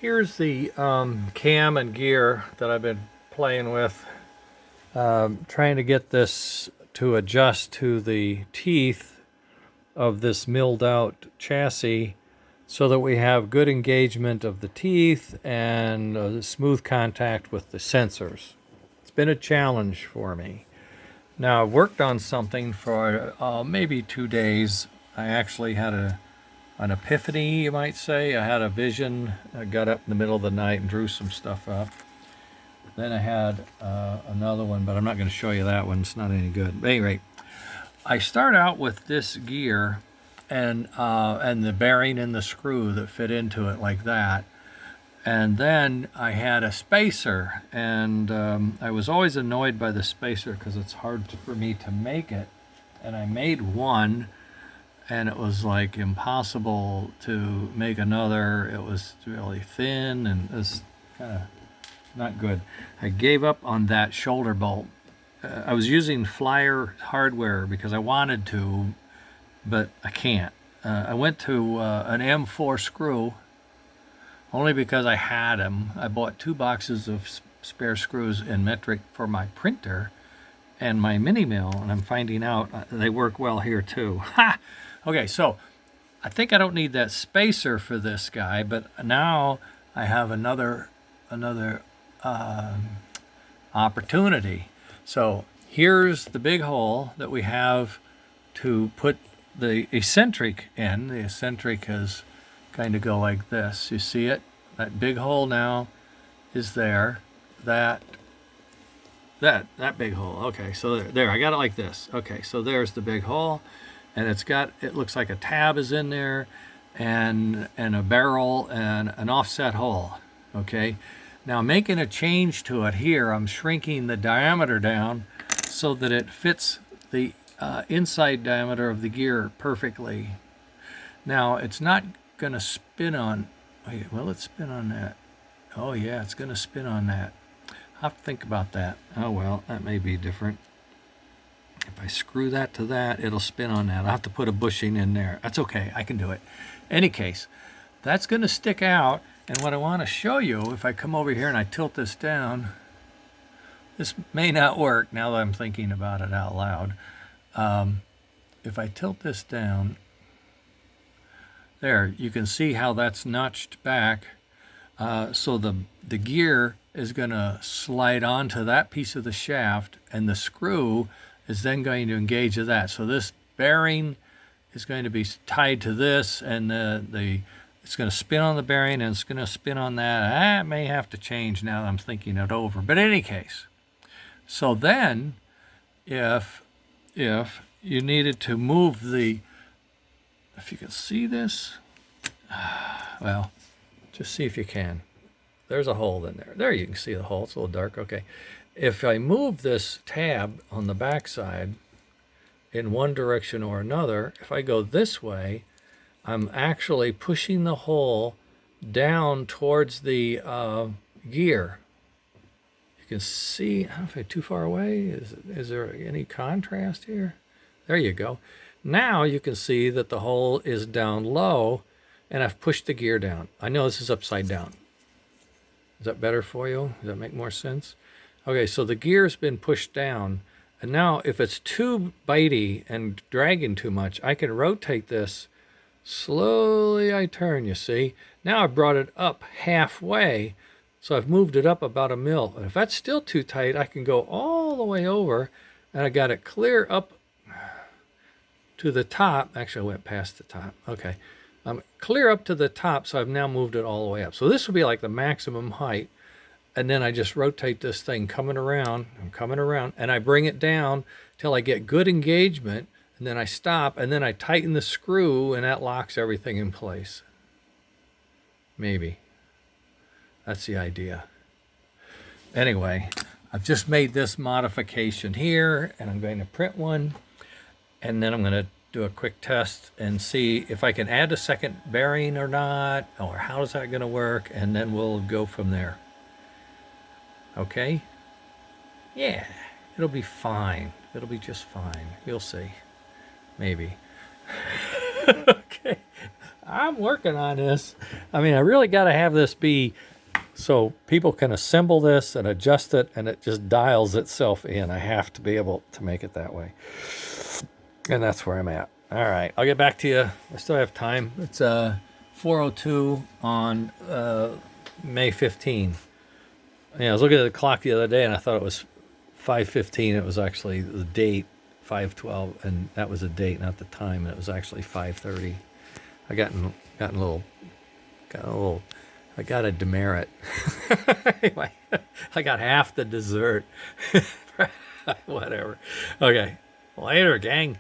Here's the cam and gear that I've been playing with, trying to get this to adjust to the teeth of this milled out chassis so that we have good engagement of the teeth and smooth contact with the sensors. It's been a challenge for me. Now, I've worked on something for maybe 2 days. I actually had an epiphany, you might say. I had a vision. I got up in the middle of the night and drew some stuff up. Then I had another one, but I'm not going to show you that one. It's not any good. But anyway, I start out with this gear and the bearing and the screw that fit into it like that. And then I had a spacer, and I was always annoyed by the spacer because it's hard for me to make it. And I made one, and it was like impossible to make another. It was really thin, and it was kind of not good. I gave up on that shoulder bolt. I was using Flyer hardware because I wanted to, but I can't. I went to an M4 screw only because I had them. I bought 2 boxes of spare screws in metric for my printer and my mini mill, and I'm finding out they work well here too. Ha! Okay, so I think I don't need that spacer for this guy, but now I have another opportunity. So here's the big hole that we have to put the eccentric in. The eccentric is kind of go like this. You see it? That big hole now is there. That big hole. Okay, so there, I got it like this. Okay, so there's the big hole, and it looks like a tab is in there, and a barrel and an offset hole. Okay, now making a change to it here, I'm shrinking the diameter down so that it fits the inside diameter of the gear perfectly. Now it's not going to spin on, wait, will it spin on that? Oh yeah, it's going to spin on that. I'll have to think about that. Oh well, that may be different. If I screw that to that, it'll spin on that. I'll have to put a bushing in there. That's okay, I can do it. Any case, that's going to stick out, and what I want to show you, if I come over here and I tilt this down, this may not work now that I'm thinking about it out loud. If I tilt this down, there, you can see how that's notched back. So the gear is going to slide onto that piece of the shaft, and the screw is then going to engage with that. So this bearing is going to be tied to this, and it's going to spin on the bearing, and it's going to spin on that. That may have to change now that I'm thinking it over. But in any case, so then if you needed to move if you can see this, well, just see if you can. There's a hole in there. There, you can see the hole. It's a little dark. Okay. If I move this tab on the back side in one direction or another, if I go this way, I'm actually pushing the hole down towards the gear. You can see, I don't know if I'm too far away. Is there any contrast here? There you go. Now you can see that the hole is down low, and I've pushed the gear down. I know this is upside down. Is that better for you? Does that make more sense? Okay, so the gear's been pushed down, and now if it's too bitey and dragging too much, I can rotate this. Slowly I turn, you see. Now I've brought it up halfway, so I've moved it up about 1 mil. And if that's still too tight, I can go all the way over, and I got it clear up to the top. Actually, I went past the top. Okay. Clear up to the top, so I've now moved it all the way up. So this would be like the maximum height, and then I just rotate this thing coming around, and I bring it down till I get good engagement, and then I stop, and then I tighten the screw, and that locks everything in place. Maybe. That's the idea. Anyway, I've just made this modification here, and I'm going to print one, and then I'm going to do a quick test and see if I can add a second bearing or not, or how is that going to work, and then we'll go from there. Okay? Yeah, it'll be fine. It'll be just fine. You'll see. Maybe. Okay. I'm working on this. I mean, I really got to have this be so people can assemble this and adjust it, and it just dials itself in. I have to be able to make it that way. And that's where I'm at. All right, I'll get back to you. I still have time. It's 4:02 on May 15. Yeah, I was looking at the clock the other day, and I thought it was 5:15. It was actually the date, 5:12, and that was the date, not the time. And it was actually 5:30. I got a little. I got a demerit. Anyway, I got half the dessert. Whatever. Okay, later, gang.